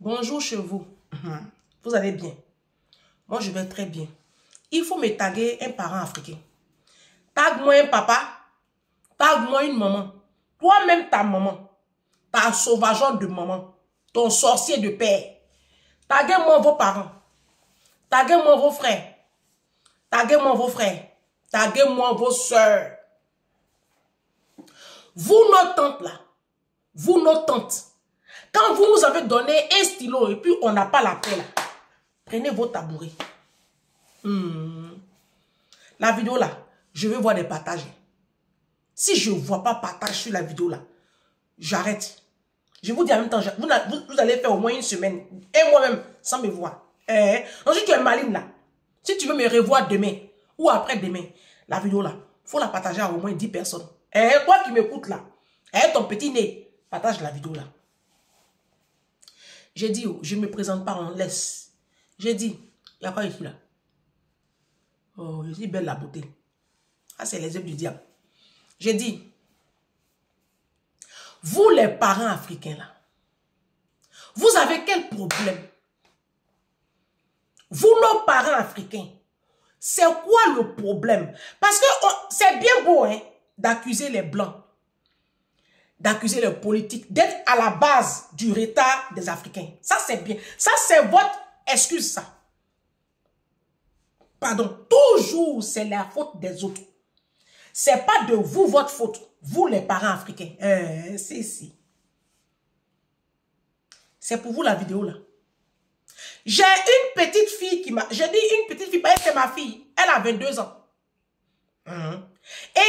Bonjour chez vous. Vous allez bien? Moi, je vais très bien. Il faut me taguer un parent africain. Tag-moi un papa. Tag-moi une maman. Toi-même ta maman. Ta sauvageonne de maman. Ton sorcier de père. Taguez-moi vos parents. Taguez-moi vos frères. Taguez-moi vos frères. Taguez-moi vos soeurs. Vous, nos tantes là. Vous, nos tantes. Quand vous nous avez donné un stylo et puis on n'a pas la paix là. Prenez vos tabourets. La vidéo là, je vais voir des partages. Si je ne vois pas partage sur la vidéo là, j'arrête. Je vous dis en même temps, vous allez faire au moins une semaine, et moi-même, sans me voir. Ensuite, tu es maligne là. Si tu veux me revoir demain ou après-demain, la vidéo là, il faut la partager à au moins 10 personnes. Toi qui m'écoutes là, ton petit nez, partage la vidéo là. J'ai dit, je ne me présente pas, on laisse. J'ai dit, il y a quoi ici là? Oh, je suis belle la beauté. Ah, c'est les œuvres du diable. J'ai dit, vous les parents africains là, vous avez quel problème? Vous nos parents africains, c'est quoi le problème? Parce que c'est bien beau hein, d'accuser les blancs, d'accuser les politiques, d'être à la base du retard des Africains. Ça c'est bien. Ça c'est votre excuse ça. Pardon, toujours c'est la faute des autres. C'est pas de vous votre faute. Vous les parents africains. Si. C'est pour vous la vidéo là. J'ai une petite fille qui m'a... J'ai dit une petite fille, parce que c'est ma fille. Elle a 22 ans. Et,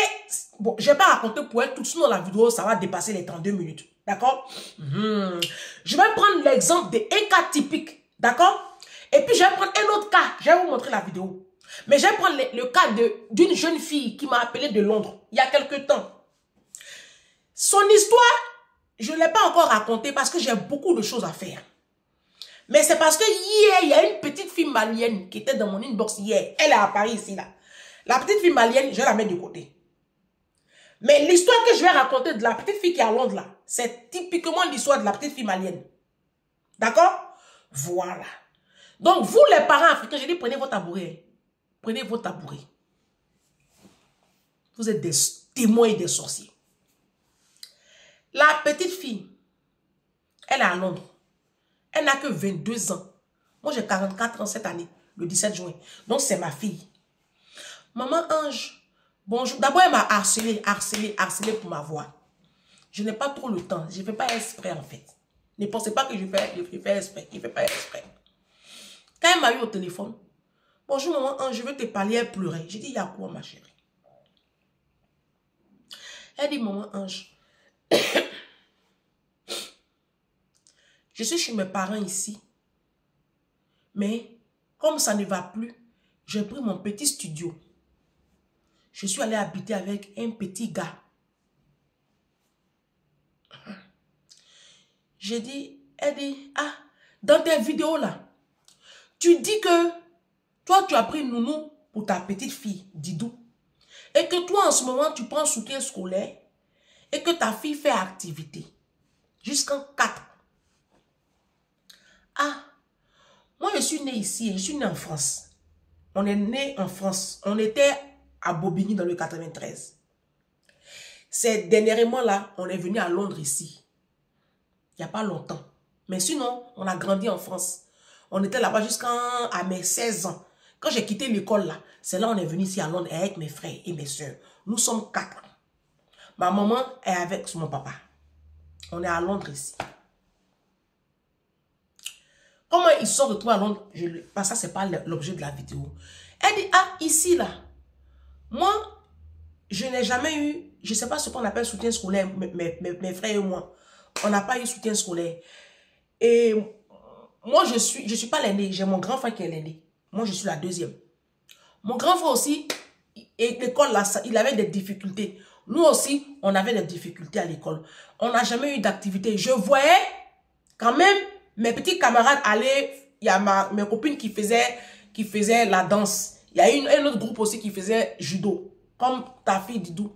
bon, je ne vais pas raconter pour elle tout, sinon la vidéo, ça va dépasser les 32 minutes. D'accord? Je vais prendre l'exemple d'un cas typique. D'accord? Et puis, je vais prendre un autre cas. Je vais vous montrer la vidéo. Mais je vais prendre le cas d'une jeune fille qui m'a appelé de Londres, il y a quelques temps. Son histoire, je ne l'ai pas encore racontée parce que j'ai beaucoup de choses à faire. Mais c'est parce que hier, il y a une petite fille malienne qui était dans mon inbox hier. Elle est à Paris ici, là. La petite fille malienne, je vais la mettre de côté. Mais l'histoire que je vais raconter de la petite fille qui est à Londres, là, c'est typiquement l'histoire de la petite fille malienne. D'accord? Voilà. Donc, vous, les parents africains, je dis, prenez vos tabourets. Prenez vos tabourets. Vous êtes des témoins et des sorciers. La petite fille, elle est à Londres. Elle n'a que 22 ans. Moi, j'ai 44 ans cette année, le 17 juin. Donc, c'est ma fille. Maman Ange, bonjour. D'abord, elle m'a harcelé pour m'avoir. Je n'ai pas trop le temps. Je ne fais pas exprès, en fait. Ne pensez pas que je fais exprès. Je ne fais pas exprès. Quand elle m'a eu au téléphone, bonjour, maman Ange, je veux te parler. Elle pleurait. J'ai dit, il y a quoi, ma chérie? Elle dit, maman Ange, je suis chez mes parents ici. Mais comme ça ne va plus, j'ai pris mon petit studio. Je suis allée habiter avec un petit gars. J'ai dit, elle dit, ah, dans tes vidéos là, tu dis que toi tu as pris Nounou pour ta petite fille, Didou. Et que toi en ce moment tu prends soutien scolaire et que ta fille fait activité. Jusqu'en 4. Ah, moi je suis née ici, je suis née en France. On est né en France. On était à Bobigny dans le 93. C'est dernièrement là, on est venu à Londres ici. Il n'y a pas longtemps. Mais sinon, on a grandi en France. On était là-bas jusqu'à mes 16 ans. Quand j'ai quitté l'école là, c'est là on est venu ici à Londres avec mes frères et mes soeurs. Nous sommes 4. Ma maman est avec mon papa. On est à Londres ici. Comment ils sont retrouvés à Londres, ça c'est pas l'objet de la vidéo. Elle dit, ah, ici là, moi, je n'ai jamais eu, je ne sais pas ce qu'on appelle soutien scolaire, mes frères et moi. On n'a pas eu soutien scolaire. Et moi, je suis pas l'aîné, j'ai mon grand frère qui est l'aîné. Moi, je suis la deuxième. Mon grand frère aussi, et l'école là, il avait des difficultés. Nous aussi, on avait des difficultés à l'école. On n'a jamais eu d'activité. Je voyais quand même mes petits camarades aller, il y a mes copines qui faisaient la danse. Il y a un autre groupe aussi qui faisait judo, comme ta fille Didou.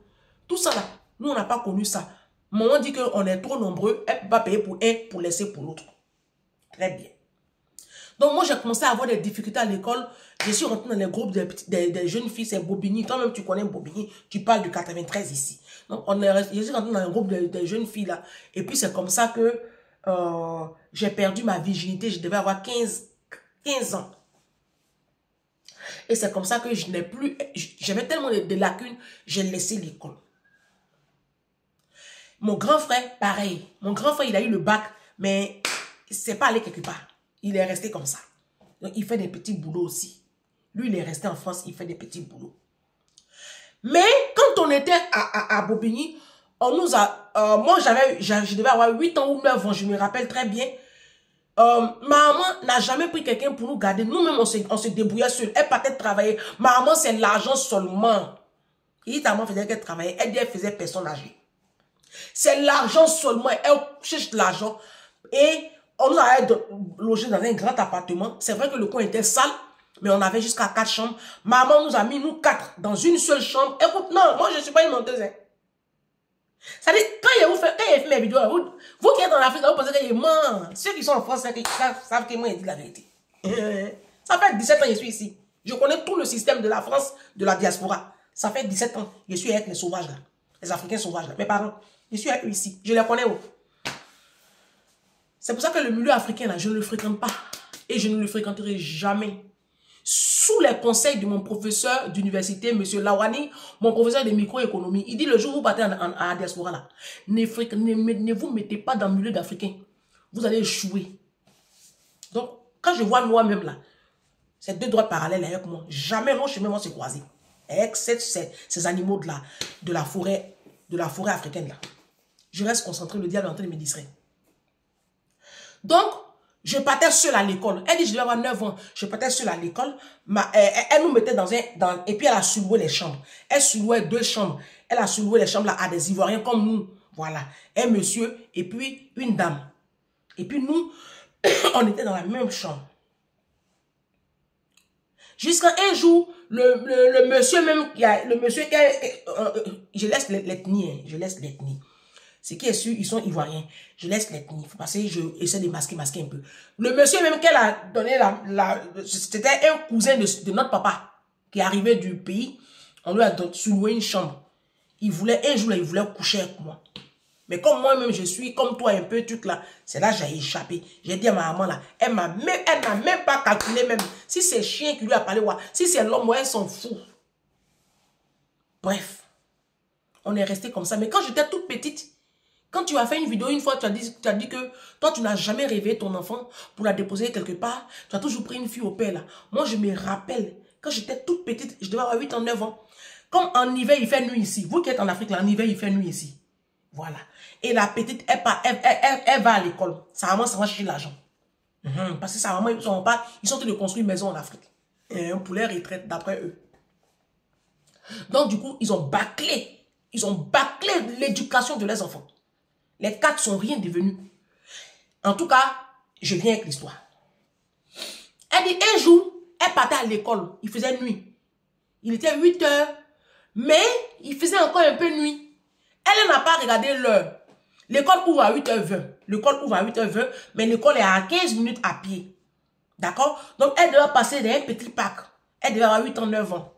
Tout ça là, nous on n'a pas connu ça. Maman dit qu'on est trop nombreux, elle ne peut pas payer pour un pour laisser pour l'autre. Très bien. Donc, moi, j'ai commencé à avoir des difficultés à l'école. Je suis rentrée dans les groupes des jeunes filles, c'est Bobigny. Toi-même, tu connais Bobigny. Tu parles du 93 ici. Donc, je suis rentrée dans un groupe des jeunes filles là. Et puis, c'est comme ça que j'ai perdu ma virginité. Je devais avoir 15 ans. Et c'est comme ça que je n'ai plus... J'avais tellement de lacunes, j'ai laissé l'école. Mon grand frère, pareil. Mon grand frère, il a eu le bac, mais il ne s'est pas allé quelque part. Il est resté comme ça. Donc, il fait des petits boulots aussi. Lui, il est resté en France, il fait des petits boulots. Mais quand on était à Bobigny, on nous a... moi, je devais avoir 8 ans ou 9 ans, je me rappelle très bien. Maman n'a jamais pris quelqu'un pour nous garder. Nous-mêmes, on se débrouillait seul. Elle partait travailler. Maman, c'est l'argent seulement. Et maman faisait qu'elle travaillait. Elle faisait personne âgée. C'est l'argent seulement. Elle cherche l'argent. Et on nous a logé dans un grand appartement. C'est vrai que le coin était sale, mais on avait jusqu'à 4 chambres. Maman nous a mis, nous 4, dans une seule chambre. Écoute, non, moi je ne suis pas une menteuse. Hein. Ça dit, quand il fait mes vidéos, vous qui êtes en Afrique, vous pensez qu'il ment. Ceux qui sont en France, savent que moi, il dit la vérité. Ça fait 17 ans que je suis ici. Je connais tout le système de la France, de la diaspora. Ça fait 17 ans. Je suis avec les sauvages là. Les Africains sauvages là. Mes parents. Je suis avec eux ici. Je les connais. C'est pour ça que le milieu africain là, je ne le fréquente pas. Et je ne le fréquenterai jamais. Sous les conseils de mon professeur d'université, M. Lawani, mon professeur de microéconomie, il dit le jour où vous partez à la diaspora là, ne vous mettez pas dans le milieu d'Africains. Vous allez échouer. Donc, quand je vois moi-même là, ces deux droites parallèles avec moi, jamais nos chemins vont se croiser. Avec ces animaux de la forêt africaine là. Je reste concentré, le diable est en train de me distraire. Donc, je partais seule à l'école. Elle dit, je devais avoir 9 ans. Je partais seule à l'école. Elle nous mettait et puis elle a sous-loué les chambres. Elle sous-louait 2 chambres. Elle a sous-loué les chambres là, à des Ivoiriens comme nous. Voilà. Un monsieur et puis une dame. Et puis nous, on était dans la même chambre. Jusqu'à un jour, le monsieur même, je laisse l'ethnie, hein, je laisse l'ethnie. C'est qui est sûr, ils sont ivoiriens. Je laisse l'ethnie. Parce que je essaie de masquer un peu. Le monsieur même qu'elle a donné c'était un cousin de notre papa qui est arrivé du pays. On lui a sous-loué une chambre. Un jour là, il voulait coucher avec moi. Mais comme moi-même, je suis comme toi un peu truc là, c'est là que j'ai échappé. J'ai dit à ma maman là, elle n'a même pas calculé même. Si c'est le chien qui lui a parlé, si c'est l'homme, elle s'en fout. Bref. On est resté comme ça. Mais quand j'étais toute petite, quand tu as fait une vidéo, une fois, tu as dit que toi, tu n'as jamais réveillé ton enfant pour la déposer quelque part. Tu as toujours pris une fille au père là. Moi, je me rappelle, quand j'étais toute petite, je devais avoir 8 ans, 9 ans. Comme en hiver, il fait nuit ici. Vous qui êtes en Afrique, là, en hiver, il fait nuit ici. Voilà. Et la petite, elle va à l'école. Sa maman, ça va chercher l'argent. Parce que sa maman, ils sont en train de construire une maison en Afrique. Et un poulet retraite d'après eux. Donc, du coup, ils ont bâclé l'éducation de leurs enfants. Les 4 sont rien devenus. En tout cas, je viens avec l'histoire. Elle dit, un jour, elle partait à l'école. Il faisait nuit. Il était 8 heures, mais il faisait encore un peu nuit. Elle n'a pas regardé l'heure. L'école ouvre à 8h20. L'école ouvre à 8h20, mais l'école est à 15 minutes à pied. D'accord? Donc, elle devait passer dans un petit parc. Elle devait avoir 8 ans, 9 ans.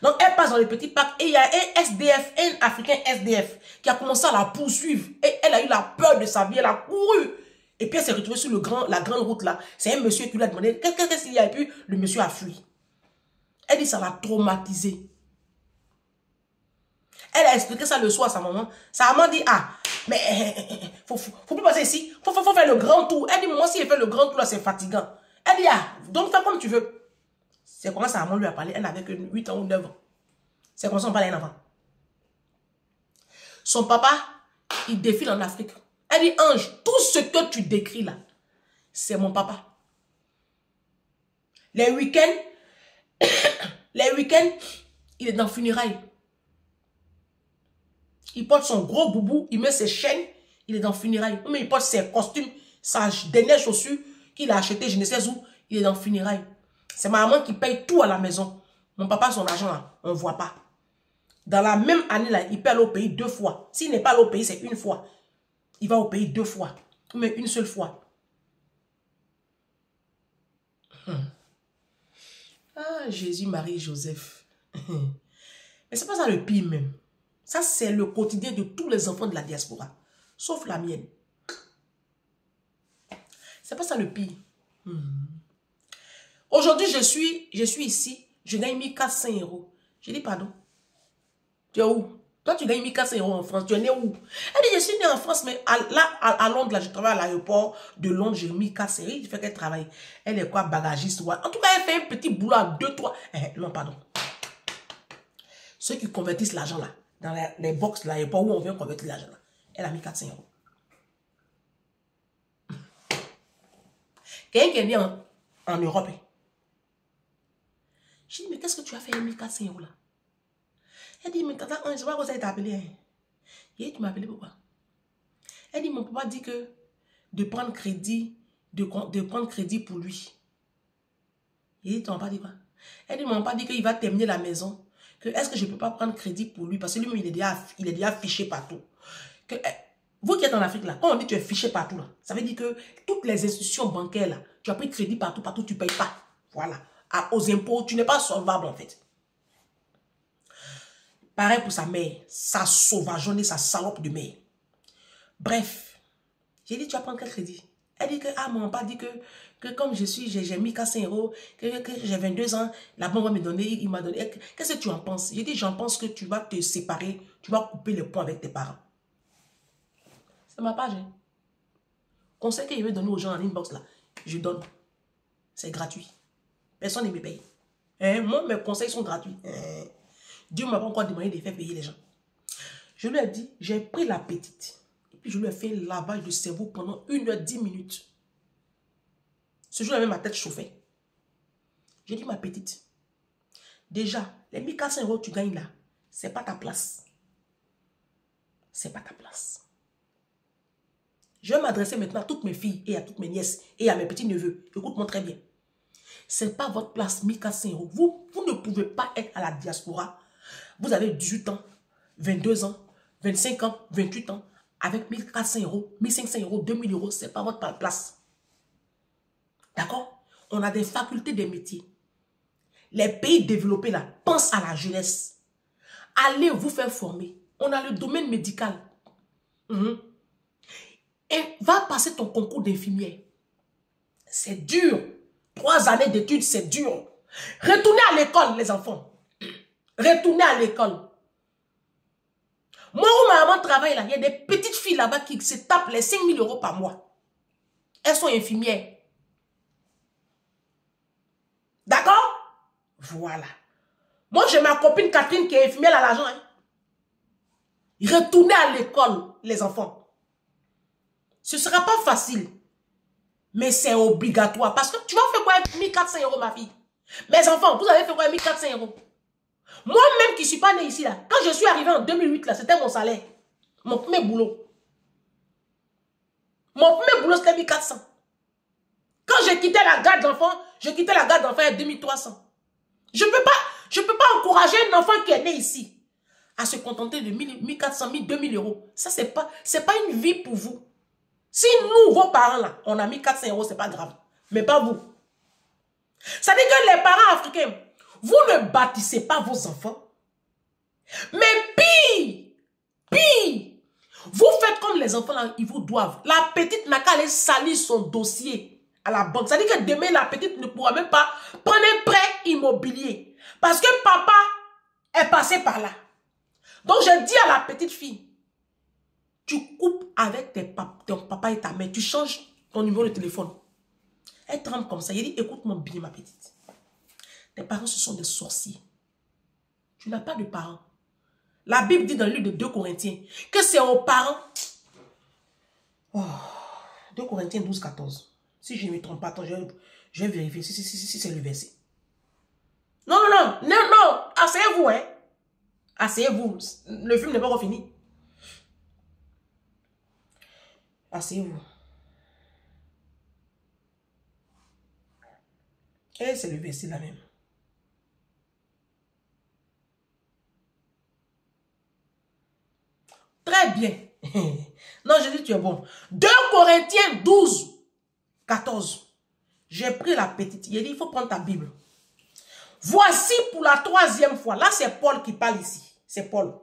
Donc, elle passe dans le petit parc et il y a un SDF, un Africain SDF, qui a commencé à la poursuivre. Et elle a eu la peur de sa vie, elle a couru. Et puis, elle s'est retrouvée sur la grande route là. C'est un monsieur qui lui a demandé qu'est-ce qu'il y a. Et puis, le monsieur a fui. Elle dit ça l'a traumatisé. Elle a expliqué ça le soir à sa maman. Sa maman dit, ah, mais faut plus passer ici. Faut faire le grand tour. Elle dit, moi, si elle fait le grand tour là, c'est fatigant. Elle dit, ah, donc fais comme tu veux. C'est comment sa maman lui a parlé. Elle n'avait que 8 ans ou 9 ans. C'est comme ça qu'on parlait à un enfant. Son papa, il défile en Afrique. Elle dit, Ange, tout ce que tu décris là, c'est mon papa. Les week-ends, il est dans le funérailles. Il porte son gros boubou, il met ses chaînes, il est dans le funérailles. Mais il porte ses costumes, sa dernière chaussure qu'il a acheté, je ne sais où, il est dans le funérailles. C'est ma maman qui paye tout à la maison. Mon papa, son argent là, on ne voit pas. Dans la même année là, il peut aller au pays 2 fois. S'il n'est pas allé au pays, c'est 1 fois. Il va au pays 2 fois. Mais 1 seule fois. Ah, Jésus, Marie, Joseph. Mais c'est pas ça le pire même. Ça, c'est le quotidien de tous les enfants de la diaspora. Sauf la mienne. C'est pas ça le pire. Aujourd'hui, je suis ici. Je gagne 1400 €. Je dis pardon. Tu es où? Toi, tu gagnes 1400 € en France. Tu es né où? Elle dit, je suis né en France, mais à Londres, là, je travaille à l'aéroport de Londres. J'ai 1400 €. Il fait qu'elle travaille. Elle est quoi, bagagiste? En tout cas, elle fait un petit boulot à 2-3. Non, pardon. Ceux qui convertissent l'argent là, dans les box de l'aéroport où on vient convertir l'argent là, elle a 1400 €. Quelqu'un qui est né en Europe. Je dis, mais qu'est-ce que tu as fait 1400 € là? Elle dit, mais tata, je ne sais pas quoi ça t'a appelé. Hein. Et tu m'as appelé pourquoi? Elle dit, mon papa dit que de prendre crédit, de prendre crédit pour lui. Et tu m'as pas dit quoi? Elle dit, mon papa dit qu'il va terminer la maison. Est-ce que je ne peux pas prendre crédit pour lui? Parce que lui-même, il est déjà fiché partout. Vous qui êtes en Afrique, là, quand on dit que tu es fiché partout, là, ça veut dire que toutes les institutions bancaires, là, tu as pris crédit partout, tu ne payes pas. Voilà. Aux impôts, tu n'es pas solvable, en fait. Pareil pour sa mère, sa sauvageonne, sa salope de mère. Bref, j'ai dit, tu vas prendre quel crédit? Elle dit que, mon papa dit que comme j'ai mis 400 €, que j'ai 22 ans, la banque va me donner, il m'a donné. Qu'est-ce que tu en penses? J'ai dit, j'en pense que tu vas te séparer, tu vas couper les ponts avec tes parents. C'est ma page. Hein. Conseil que je vais donner aux gens en inbox là, je donne. C'est gratuit. Personne ne me paye. Hein? Moi, mes conseils sont gratuits. Hein? Dieu ne m'a pas encore demandé de faire payer les gens. Je lui ai dit, j'ai pris la petite. Et puis je lui ai fait un lavage de cerveau pendant 1h10 minutes. Ce jour-là, même ma tête chauffait. J'ai dit, ma petite, déjà, les 1400 € que tu gagnes là, ce n'est pas ta place. Ce n'est pas ta place. Je vais m'adresser maintenant à toutes mes filles et à toutes mes nièces et à mes petits-neveux. Écoute-moi très bien. Ce n'est pas votre place, 1400 €. Vous ne pouvez pas être à la diaspora. Vous avez 18 ans, 22 ans, 25 ans, 28 ans. Avec 1400 €, 1500 €, 2000 €, ce n'est pas votre place. D'accord? On a des facultés des métiers. Les pays développés là, pensent à la jeunesse. Allez vous faire former. On a le domaine médical. Et va passer ton concours d'infirmière. C'est dur. 3 années d'études, c'est dur. Retournez à l'école, les enfants. Retournez à l'école. Moi, où ma maman travaille là, il y a des petites filles là-bas qui se tapent les 5000 € par mois. Elles sont infirmières. D'accord? Voilà. Moi, j'ai ma copine Catherine qui est infirmière à l'argent. Hein. Retournez à l'école, les enfants. Ce ne sera pas facile. Mais c'est obligatoire. Parce que tu vas faire quoi avec 1400 € ma fille? Mes enfants, vous avez fait quoi avec 1400 €? Moi-même qui ne suis pas née ici, là, quand je suis arrivée en 2008, là, c'était mon salaire. Mon premier boulot. Mon premier boulot, c'était 1400. Quand je quittais la garde d'enfants, je quittais la garde d'enfants à 2300. Je ne peux pas encourager un enfant qui est né ici à se contenter de 1400, 2000 €. Ça, ce n'est pas une vie pour vous. Si nous, vos parents, là, on a 1400 €, ce n'est pas grave. Mais pas vous. Ça veut dire que les parents africains, vous ne bâtissez pas vos enfants. Mais pire, vous faites comme les enfants là, ils vous doivent. La petite n'a qu'à aller salir son dossier à la banque. Ça veut dire que demain, la petite ne pourra même pas prendre un prêt immobilier. Parce que papa est passé par là. Donc, je dis à la petite fille, tu coupes avec ton papa et ta mère. Tu changes ton numéro de téléphone. Elle tremble comme ça. Il dit, écoute-moi bien, ma petite. Tes parents, ce sont des sorciers. Tu n'as pas de parents. La Bible dit dans le livre de 2 Corinthiens que c'est aux parents. Oh, 2 Corinthiens 12, 14. Si je ne me trompe pas, attends, je vais vérifier si c'est le verset. Non. Asseyez-vous, hein. Asseyez-vous. Le film n'est pas encore fini. Asseyez-vous. Et c'est le verset là même. Très bien. Non, je dis tu es bon. 2 Corinthiens 12, 14. J'ai pris la petite. Il a dit, il faut prendre ta Bible. Voici pour la 3e fois. Là, c'est Paul qui parle ici. C'est Paul.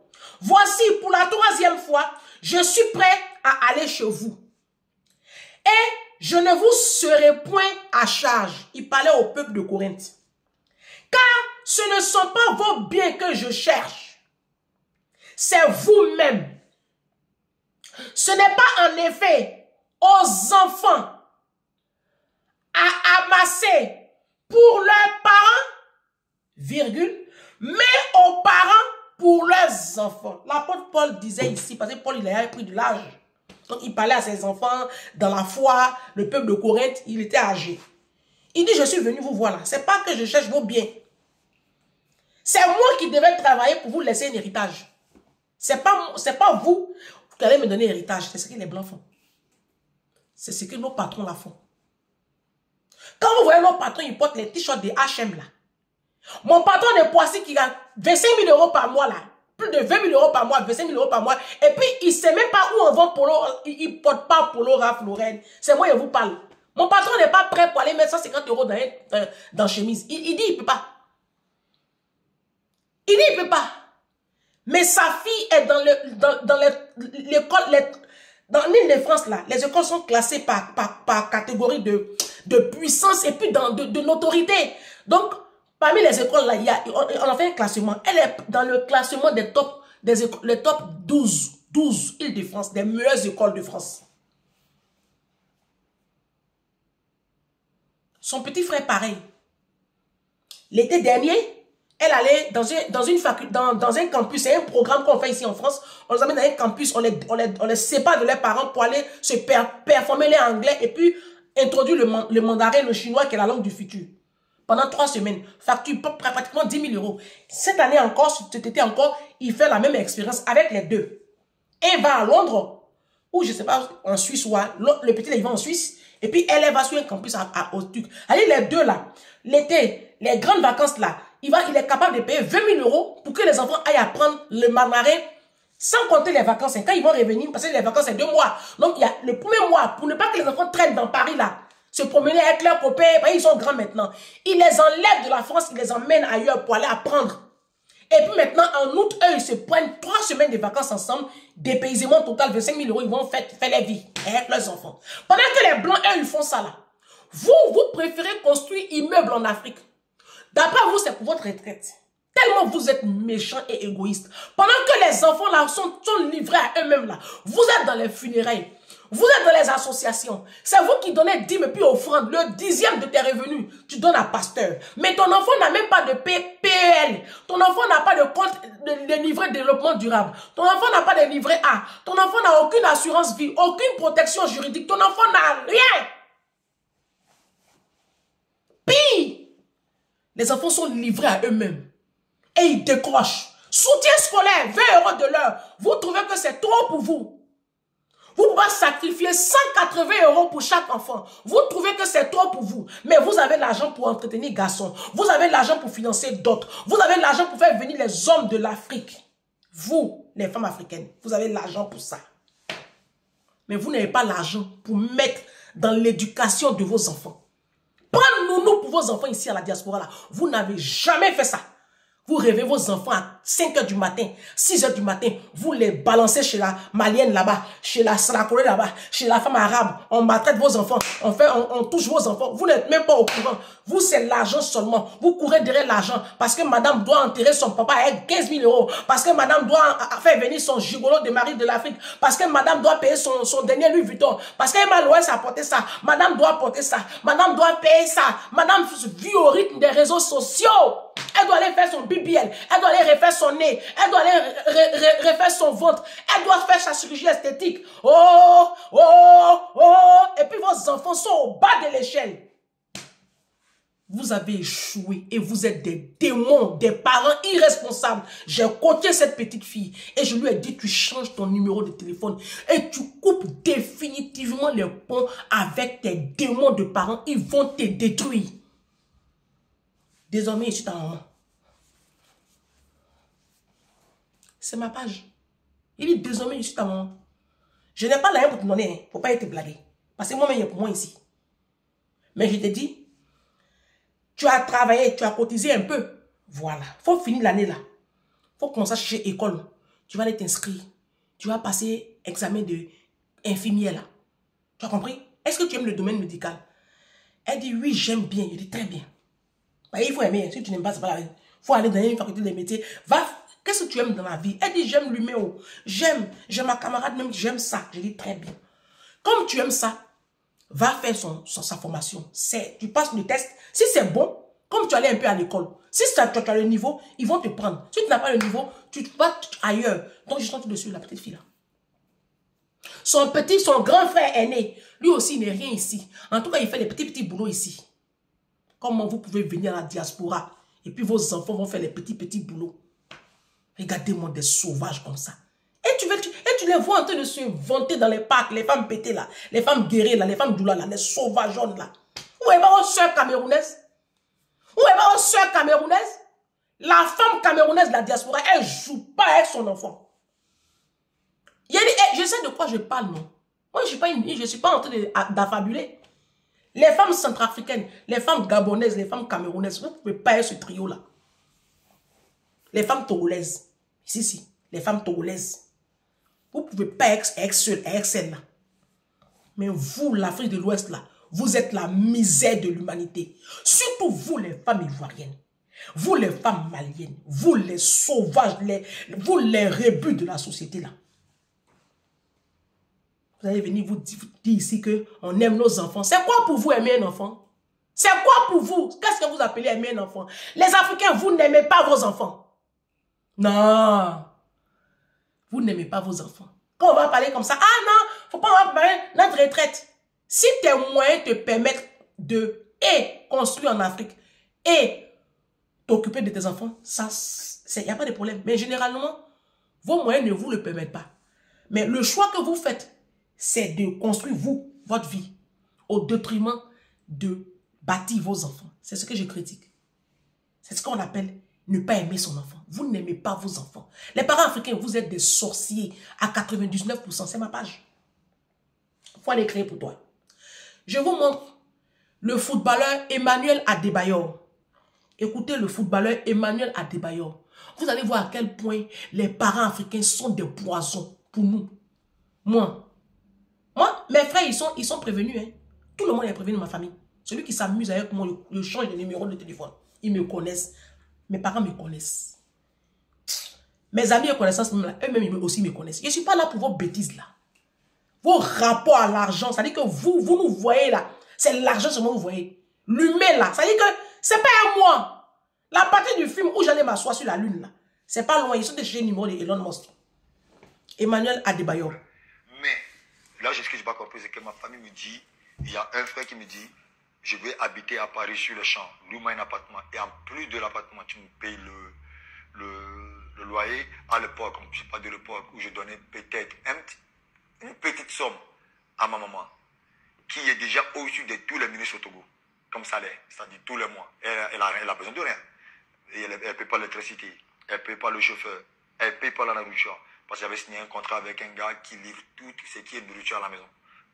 Voici pour la 3e fois, je suis prêt à aller chez vous. Et je ne vous serai point à charge. Il parlait au peuple de Corinthe. Car ce ne sont pas vos biens que je cherche. C'est vous-même. Ce n'est pas en effet aux enfants à amasser pour leurs parents, virgule, mais aux parents pour leurs enfants. L'apôtre Paul disait ici, parce que Paul il avait pris de l'âge. Donc il parlait à ses enfants dans la foi, le peuple de Corinthe, il était âgé. Il dit, je suis venu vous voir là. Ce n'est pas que je cherche vos biens. C'est moi qui devais travailler pour vous laisser un héritage. Ce n'est pas vous qui allez me donner un héritage. C'est ce que les Blancs font. C'est ce que nos patrons la font. Quand vous voyez nos patrons, ils portent les t-shirts des H&M là. Mon patron de Poissy qui gagne 25 000 € par mois là. Plus de 20 000 € par mois, 25 000 € par mois. Et puis, il ne sait même pas où on vend polo. Il ne porte pas polo Ralph Lauren. C'est moi, je vous parle. Mon patron n'est pas prêt pour aller mettre 150 € dans chemise. Il dit, il ne peut pas. Il dit, il ne peut pas. Mais sa fille est dans l'école, dans l'île de France, là, les écoles sont classées par catégorie de puissance et puis de notoriété. Donc, parmi les écoles, là, on a fait un classement. Elle est dans le classement des top, les top 12 îles de France, des meilleures écoles de France. Son petit frère, pareil. L'été dernier, elle allait dans un campus, c'est un programme qu'on fait ici en France. On les amène dans un campus, on les sépare de leurs parents pour aller se performer les anglais et puis introduire le mandarin, le chinois qui est la langue du futur. Pendant 3 semaines, facture pratiquement 10 000 €. Cette année encore, cet été encore, il fait la même expérience avec les deux. Et il va à Londres, ou je ne sais pas, en Suisse, ou le petit, il va en Suisse, et puis elle va sur un campus au truc. Allez, les deux là, l'été, les grandes vacances là, il est capable de payer 20 000 € pour que les enfants aillent apprendre le mandarin, sans compter les vacances. Et quand ils vont revenir, parce que les vacances, c'est 2 mois. Donc, il y a le premier mois, pour ne pas que les enfants traînent dans Paris là, se promener avec leurs copains, ils sont grands maintenant. Ils les enlèvent de la France, ils les emmènent ailleurs pour aller apprendre. Et puis maintenant, en août, eux, ils se prennent 3 semaines de vacances ensemble, dépaysement total, 25 000 €, ils vont faire leur vie avec leurs enfants. Pendant que les Blancs, eux, ils font ça là. Vous préférez construire immeubles en Afrique. D'après vous, c'est pour votre retraite. Tellement vous êtes méchants et égoïstes. Pendant que les enfants là sont livrés à eux-mêmes là, vous êtes dans les funérailles. Vous êtes dans les associations. C'est vous qui donnez dîmes et puis offrandes. Le 10e de tes revenus, tu donnes à pasteur. Mais ton enfant n'a même pas de PEL. Ton enfant n'a pas de compte de livret de développement durable. Ton enfant n'a pas de livret A. Ton enfant n'a aucune assurance vie, aucune protection juridique. Ton enfant n'a rien. Pire, les enfants sont livrés à eux-mêmes. Et ils décrochent. Soutien scolaire, 20 € de l'heure. Vous trouvez que c'est trop pour vous. Vous pouvez sacrifier 180 € pour chaque enfant. Vous trouvez que c'est trop pour vous. Mais vous avez l'argent pour entretenir garçons. Vous avez l'argent pour financer d'autres. Vous avez l'argent pour faire venir les hommes de l'Afrique. Vous, les femmes africaines, vous avez l'argent pour ça. Mais vous n'avez pas l'argent pour mettre dans l'éducation de vos enfants. Prendre nounou pour vos enfants ici à la diaspora là. Vous n'avez jamais fait ça. Vous rêvez vos enfants à 5 h du matin, 6 h du matin. Vous les balancez chez la malienne là-bas, chez la Salakoré là-bas, chez la femme arabe. On maltraite vos enfants, on touche vos enfants. Vous n'êtes même pas au courant. Vous, c'est l'argent seulement. Vous courez derrière l'argent parce que madame doit enterrer son papa avec 15 000 €. Parce que madame doit faire venir son gigolo de mari de l'Afrique. Parce que madame doit payer son dernier Louis Vuitton. Parce qu'Emma Loès a porté ça. Madame doit porter ça. Madame doit payer ça. Madame vit au rythme des réseaux sociaux. Elle doit aller faire son BBL. Elle doit aller refaire son nez. Elle doit aller refaire son ventre. Elle doit faire sa chirurgie esthétique. Oh, oh, oh. Et puis vos enfants sont au bas de l'échelle. Vous avez échoué et vous êtes des démons, des parents irresponsables. J'ai coaché cette petite fille et je lui ai dit, tu changes ton numéro de téléphone et tu coupes définitivement les ponts avec tes démons de parents. Ils vont te détruire. Désormais, je suis ta maman. C'est ma page. Il dit, désormais, je suis ta maman. Je n'ai pas la haine pour te donner, pour ne pas être blagué. Parce que moi-même, il y a pour moi ici. Mais je te dis, tu as travaillé, tu as cotisé un peu. Voilà. Il faut finir l'année là. Il faut commencer à chercher école. Tu vas aller t'inscrire. Tu vas passer examen de infirmière là. Tu as compris? Est-ce que tu aimes le domaine médical? Elle dit oui, j'aime bien. Je dis très bien. Bah, il faut aimer. Si tu n'aimes pas, c'est pas la peine. Il faut aller dans une faculté des métiers. Va. Qu'est-ce que tu aimes dans la vie? Elle dit j'aime l'humain. J'aime ma camarade même. J'aime ça. Je dis très bien. Comme tu aimes ça, va faire sa formation. Tu passes le test. Si c'est bon, comme tu allais un peu à l'école, si tu as le niveau, ils vont te prendre. Si tu n'as pas le niveau, tu vas ailleurs. Donc, je suis tout dessus, la petite fille là. Son grand frère aîné, lui aussi, il n'est rien ici. En tout cas, il fait des petits boulots ici. Comment vous pouvez venir à la diaspora et puis vos enfants vont faire les petits boulots. Regardez-moi des sauvages comme ça. Et tu les vois en train de se vanter dans les parcs, les femmes pétées là, les femmes guéries là, les femmes doula là, les sauvages jaunes là. Où est votre soeur camerounaise? Où est votre soeur camerounaise? La femme camerounaise de la diaspora, elle ne joue pas avec son enfant. Je sais de quoi je parle, non? Moi, je ne suis pas en train d'affabuler. Les femmes centrafricaines, les femmes gabonaises, les femmes camerounaises, vous ne pouvez pas être ce trio-là. Les femmes togolaises, ici, les femmes togolaises. Vous ne pouvez pas être celle-là. Mais vous, l'Afrique de l'Ouest, là, vous êtes la misère de l'humanité. Surtout vous, les femmes ivoiriennes. Vous, les femmes maliennes. Vous, les sauvages, vous, les rébus de la société, là. Vous allez venir vous dire ici qu'on aime nos enfants. C'est quoi pour vous aimer un enfant? C'est quoi pour vous? Qu'est-ce que vous appelez aimer un enfant? Les Africains, vous n'aimez pas vos enfants. Non. Vous n'aimez pas vos enfants. Quand on va parler comme ça, ah non, faut pas parler notre retraite. Si tes moyens te permettent de construire en Afrique et t'occuper de tes enfants, ça, il n'y a pas de problème. Mais généralement, vos moyens ne vous le permettent pas. Mais le choix que vous faites, c'est de construire vous, votre vie, au détriment de bâtir vos enfants. C'est ce que je critique. C'est ce qu'on appelle ne pas aimer son enfant. Vous n'aimez pas vos enfants. Les parents africains, vous êtes des sorciers à 99%. C'est ma page. Il faut aller créer pour toi. Je vous montre le footballeur Emmanuel Adebayor. Écoutez le footballeur Emmanuel Adebayor. Vous allez voir à quel point les parents africains sont des poisons pour nous. Moi, mes frères, ils sont prévenus. Hein. Tout le monde est prévenu de ma famille. Celui qui s'amuse avec moi, je change de numéro de téléphone. Ils me connaissent. Mes parents me connaissent. Mes amis et connaissances, eux-mêmes aussi me connaissent. Je ne suis pas là pour vos bêtises là. Vos rapports à l'argent, ça dit que vous nous voyez là. C'est l'argent seulement que vous voyez. L'humain là, ça dit que c'est pas à moi. La partie du film où j'allais m'asseoir sur la lune là, c'est pas loin. Ils sont déjà numéro de Elon Musk. Emmanuel Adebayor. Mais là, ce que je n'ai pas compris, c'est que ma famille me dit, il y a un frère qui me dit, je vais habiter à Paris sur le champ, loue-moi un appartement. Et en plus de l'appartement, tu me payes le loyer. À l'époque, je ne sais pas de l'époque où je donnais peut-être une petite somme à ma maman, qui est déjà au-dessus de tous les ministres au Togo, comme salaire, c'est-à-dire tous les mois. Elle a besoin de rien. Et elle ne paye pas l'électricité, elle ne paye pas le chauffeur, elle ne paye pas la nourriture. Parce que j'avais signé un contrat avec un gars qui livre tout ce qui est nourriture à la maison.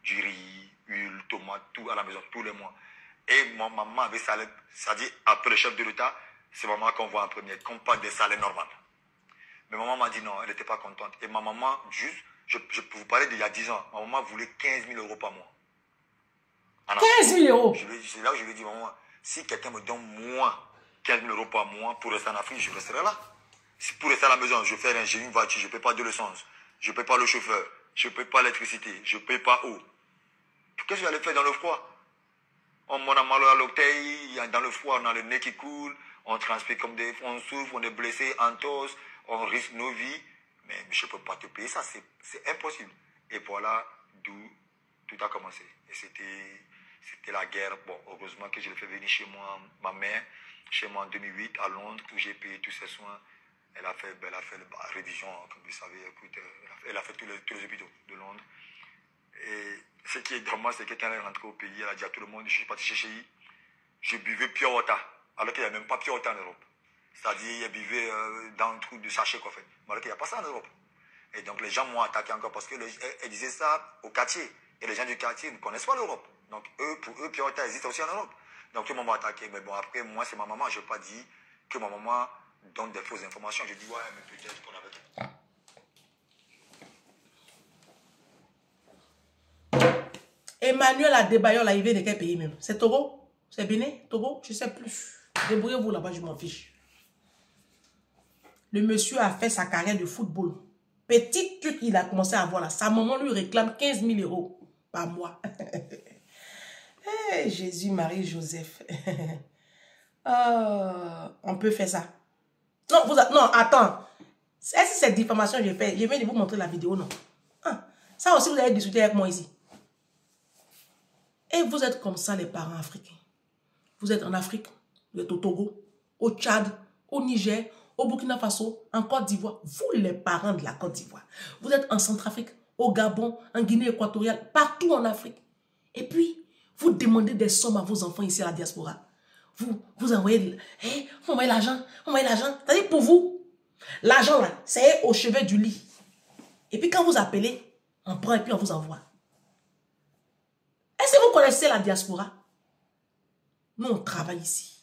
Du riz, huile, tomate, tout à la maison, tous les mois. Et ma maman avait salaire, c'est-à-dire après le chef de l'État, c'est maman qu'on voit en premier, qu'on parle des salaires normaux. Mais maman m'a dit non, elle n'était pas contente. Et ma maman, juste, je peux vous parler d'il y a 10 ans, ma maman voulait 15 000 € par mois. 15 000 €? C'est là où je lui ai dit, maman, si quelqu'un me donne moins 15 000 € par mois pour rester en Afrique, je resterai là. Si pour rester à la maison, je fais rien, j'ai une voiture, je ne paie pas de l'essence, je ne paie pas le chauffeur, je ne paie pas l'électricité, je ne paie pas eau. Qu'est-ce que j'allais faire dans le froid? On a mal à l'orteil, dans le froid, on a le nez qui coule, on transpire comme on souffre, on est blessé, on tosse, on risque nos vies. Mais je ne peux pas te payer ça, c'est impossible. Et voilà d'où tout a commencé. Et c'était la guerre. Bon, heureusement que je l'ai fait venir chez moi, ma mère, chez moi en 2008, à Londres, où j'ai payé tous ses soins. Elle a fait la révision, comme vous savez, écoute, elle a fait tous les hôpitaux de Londres. Et ce qui est dramatique, c'est que quand elle est rentrée au pays, elle a dit à tout le monde, je suis parti chez Chéhi, je buvais pure water, alors qu'il n'y a même pas pure water en Europe. C'est-à-dire, elle buvait dans un truc de sachet, quoi, en fait. Alors qu'il n'y a pas ça en Europe. Et donc, les gens m'ont attaqué encore parce qu'elle disait ça au quartier. Et les gens du quartier ne connaissent pas l'Europe. Donc, pour eux, Piota existe aussi en Europe. Donc, tout le monde m'a attaqué. Mais bon, après, moi, c'est ma maman. Je n'ai pas dit que ma maman donne des fausses informations. Je dis, ouais, mais peut-être qu'on avait... Emmanuel Adebayor, là, il vient de quel pays même? C'est Togo? C'est Bénin? Togo? Je ne sais plus. Débrouillez-vous là-bas, je m'en fiche. Le monsieur a fait sa carrière de football. Petit truc qu'il a commencé à avoir là. Sa maman lui réclame 15 000 € par mois. Hey, Jésus, Marie, Joseph. On peut faire ça. Non, non, attends. Est-ce que cette diffamation que j'ai fait, je viens de vous montrer la vidéo, non? Ah, ça aussi, vous allez discuter avec moi ici. Et vous êtes comme ça, les parents africains. Vous êtes en Afrique, vous êtes au Togo, au Tchad, au Niger, au Burkina Faso, en Côte d'Ivoire. Vous, les parents de la Côte d'Ivoire. Vous êtes en Centrafrique, au Gabon, en Guinée équatoriale, partout en Afrique. Et puis, vous demandez des sommes à vos enfants ici à la diaspora. Vous envoyez, vous envoyez l'argent, vous envoyez l'argent. C'est-à-dire pour vous, l'argent là, c'est au chevet du lit. Et puis quand vous appelez, on prend et puis on vous envoie. Est-ce que vous connaissez la diaspora? Nous, on travaille ici.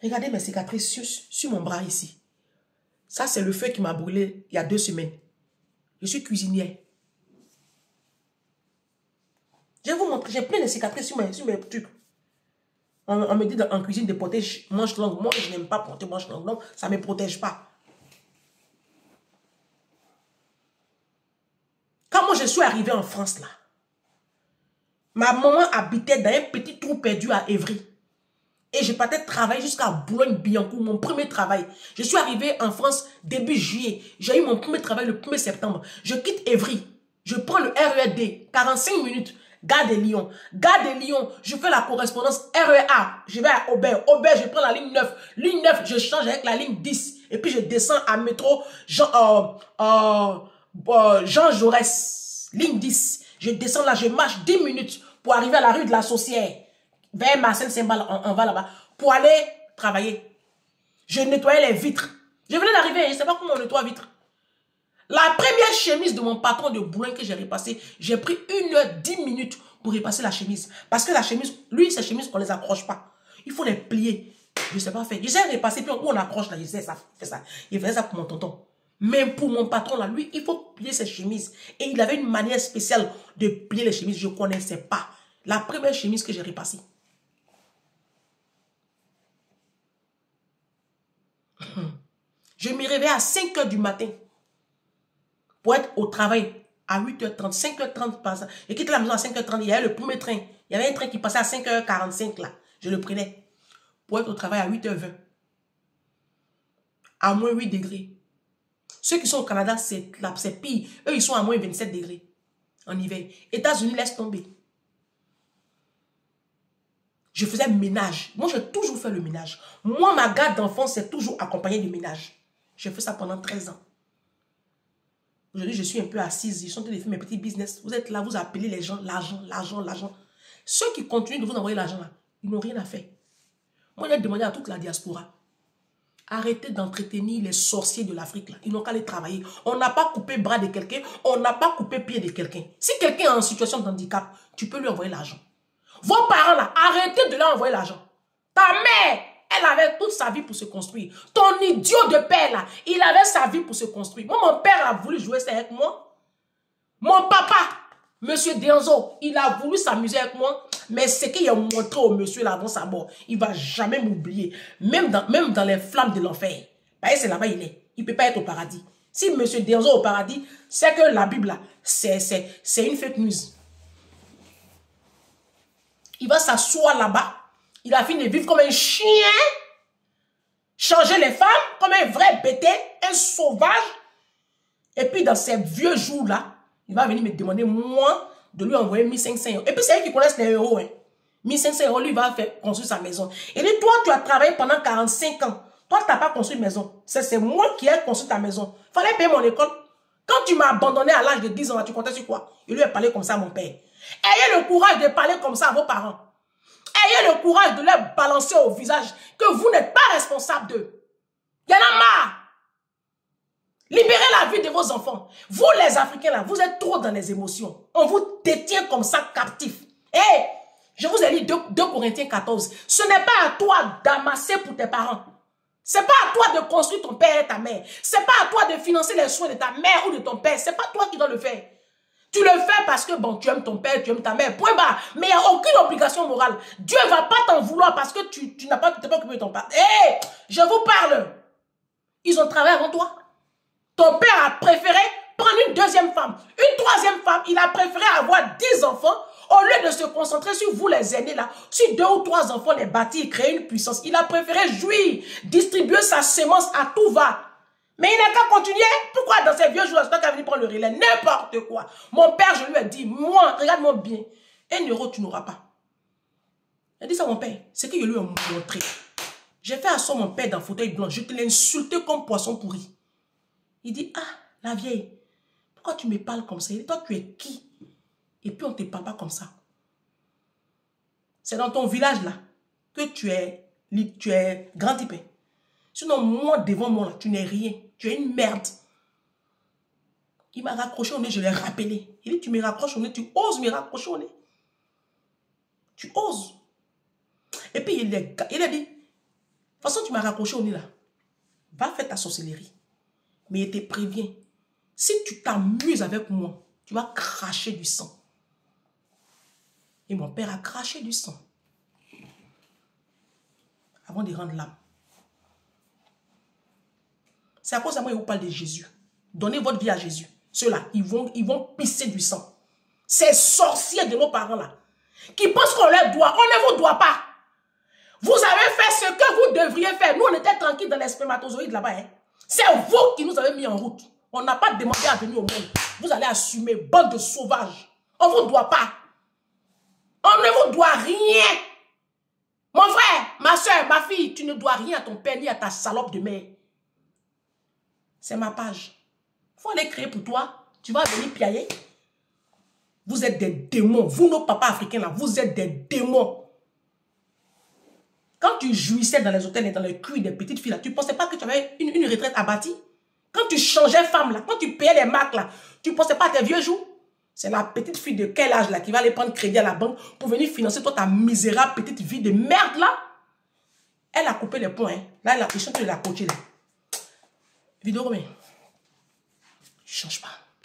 Regardez mes cicatrices sur mon bras ici. Ça, c'est le feu qui m'a brûlé il y a 2 semaines. Je suis cuisinière. Je vais vous montrer, j'ai plein de cicatrices sur mes trucs. On me dit en cuisine de porter manche longue. Moi, je n'aime pas porter manche longue. Donc, ça ne me protège pas. Quand moi, je suis arrivée en France, là, ma maman habitait dans un petit trou perdu à Évry. Et je partais travailler jusqu'à Boulogne-Billancourt, mon premier travail. Je suis arrivée en France début juillet. J'ai eu mon premier travail le 1er septembre. Je quitte Évry. Je prends le RED, 45 minutes. Gare de Lyon. Gare de Lyon, je fais la correspondance REA. Je vais à Aubert. Aubert, je prends la ligne 9. Ligne 9, je change avec la ligne 10. Et puis je descends à métro Jean Jaurès. Ligne 10. Je descends là, je marche 10 minutes pour arriver à la rue de la Saucière. Vers Marcel Saint-Bal, on va là-bas. Pour aller travailler. Je nettoyais les vitres. Je venais d'arriver, je ne sais pas comment on nettoie vitres. La première chemise de mon patron de Boulogne que j'ai repassée, j'ai pris 1h10 minutes pour repasser la chemise. Parce que la chemise, lui, ces chemises, on ne les accroche pas. Il faut les plier. Je ne sais pas faire. Je sais repasser, puis où on accroche là, je sais ça, fait ça. Il faisait ça pour mon tonton. Mais pour mon patron là, lui, il faut plier ses chemises. Et il avait une manière spéciale de plier les chemises. Je ne connaissais pas. La première chemise que j'ai repassée. Je me réveillais à 5 h du matin. Pour être au travail à 8h30, 5h30 par ça. Je quittais la maison à 5h30, il y avait le premier train. Il y avait un train qui passait à 5h45 là. Je le prenais. Pour être au travail à 8h20. À moins 8 degrés. Ceux qui sont au Canada, c'est pire. Eux, ils sont à moins 27 degrés. En hiver. États-Unis, laisse tomber. Je faisais le ménage. Moi, j'ai toujours fait le ménage. Moi, ma garde d'enfance, c'est toujours accompagné du ménage. J'ai fait ça pendant 13 ans. Aujourd'hui, je suis un peu assise. Ils sont en train de faire mes petits business. Vous êtes là, vous appelez les gens, l'argent, l'argent, l'argent. Ceux qui continuent de vous envoyer l'argent là, ils n'ont rien à faire. Moi, j'ai demandé à toute la diaspora, arrêtez d'entretenir les sorciers de l'Afrique là. Ils n'ont qu'à aller travailler. On n'a pas coupé bras de quelqu'un, on n'a pas coupé pied de quelqu'un. Si quelqu'un est en situation de handicap, tu peux lui envoyer l'argent. Vos parents là, arrêtez de leur envoyer l'argent. Ta mère, elle avait toute sa vie pour se construire. Ton idiot de père là, il avait sa vie pour se construire. Moi, mon père a voulu jouer ça avec moi. Mon papa, monsieur Denzo, il a voulu s'amuser avec moi. Mais ce qu'il a montré au monsieur là avant sa mort, il ne va jamais m'oublier. Même dans les flammes de l'enfer. C'est là-bas il est. Il ne peut pas être au paradis. Si monsieur Denzo est au paradis, c'est que la Bible là, c'est une fake news. Il va s'asseoir là-bas. Il a fini de vivre comme un chien. Changer les femmes comme un vrai bêté, un sauvage. Et puis dans ces vieux jours-là, il va venir me demander, moi, de lui envoyer 1500 €. Et puis c'est eux qui connaissent les euros. Hein. 1500 €, lui, il va faire construire sa maison. Et lui, toi, tu as travaillé pendant 45 ans. Toi, tu n'as pas construit une maison. C'est moi qui ai construit ta maison. Il fallait payer mon école. Quand tu m'as abandonné à l'âge de 10 ans, tu comptais sur quoi? Il lui a parlé comme ça à mon père. Ayez le courage de parler comme ça à vos parents. Ayez le courage de leur balancer au visage que vous n'êtes pas responsable d'eux. Il y en a marre. Libérez la vie de vos enfants. Vous, les Africains, là, vous êtes trop dans les émotions. On vous détient comme ça captif. Hé, je vous ai lu 2 Corinthiens 14. Ce n'est pas à toi d'amasser pour tes parents. C'est pas à toi de construire ton père et ta mère. C'est pas à toi de financer les soins de ta mère ou de ton père. C'est pas toi qui dois le faire. Tu le fais parce que, bon, tu aimes ton père, tu aimes ta mère. Point barre. Mais il n'y a aucune obligation morale. Dieu ne va pas t'en vouloir parce que tu n'as pas, tu t'es pas occupé de ton père. Hé, je vous parle. Ils ont travaillé avant toi. Ton père a préféré prendre une 2e femme. Une 3e femme, il a préféré avoir 10 enfants au lieu de se concentrer sur vous les aînés là. Sur 2 ou 3 enfants les bâtir, créer une puissance. Il a préféré jouir, distribuer sa sémence à tout va. Mais il n'a qu'à continuer. Pourquoi dans ces vieux jours, c'est toi qui as venu prendre le relais? N'importe quoi. Mon père, je lui ai dit, moi, regarde-moi bien. 1 euro, tu n'auras pas. Il a dit ça à mon père. C'est que je lui ai montré. J'ai fait asseoir mon père dans le fauteuil blanc. Je te l'ai insulté comme poisson pourri. Il dit, ah, la vieille, pourquoi tu me parles comme ça? Il dit, toi, tu es qui? Et puis, on ne te parle pas comme ça. C'est dans ton village, là, que tu es grand type. Sinon, moi, devant moi, là, tu n'es rien. Tu es une merde. Il m'a raccroché au nez, je l'ai rappelé. Il dit, tu me raccroches au nez, tu oses me raccrocher au nez. Tu oses. Et puis, il a dit, de toute façon, tu m'as raccroché au nez, là. Va faire ta sorcellerie. Mais il te prévient. Si tu t'amuses avec moi, tu vas cracher du sang. Et mon père a craché du sang. Avant de rendre l'âme. C'est à cause de moi que je vous parle de Jésus. Donnez votre vie à Jésus. Ceux-là, ils vont pisser du sang. Ces sorciers de nos parents-là, qui pensent qu'on leur doit. On ne vous doit pas. Vous avez fait ce que vous devriez faire. Nous, on était tranquilles dans les spermatozoïdes là-bas. Hein. C'est vous qui nous avez mis en route. On n'a pas demandé à venir au monde. Vous allez assumer, bande de sauvages. On ne vous doit pas. On ne vous doit rien. Mon frère, ma soeur, ma fille, tu ne dois rien à ton père ni à ta salope de mère. C'est ma page. Il faut aller créer pour toi. Tu vas venir piailler. Vous êtes des démons. Vous, nos papas africains, là, vous êtes des démons. Quand tu jouissais dans les hôtels et dans les culs des petites filles, là, tu ne pensais pas que tu avais une retraite abattie? Quand tu changeais femme, là, quand tu payais les marques, là, tu ne pensais pas à tes vieux jours? C'est la petite fille de quel âge, là, qui va aller prendre crédit à la banque pour venir financer toi ta misérable petite vie de merde, là? Elle a coupé les points. Hein. Là, elle a question de la coacher, là. Vidéo, mais... Je ne change pas.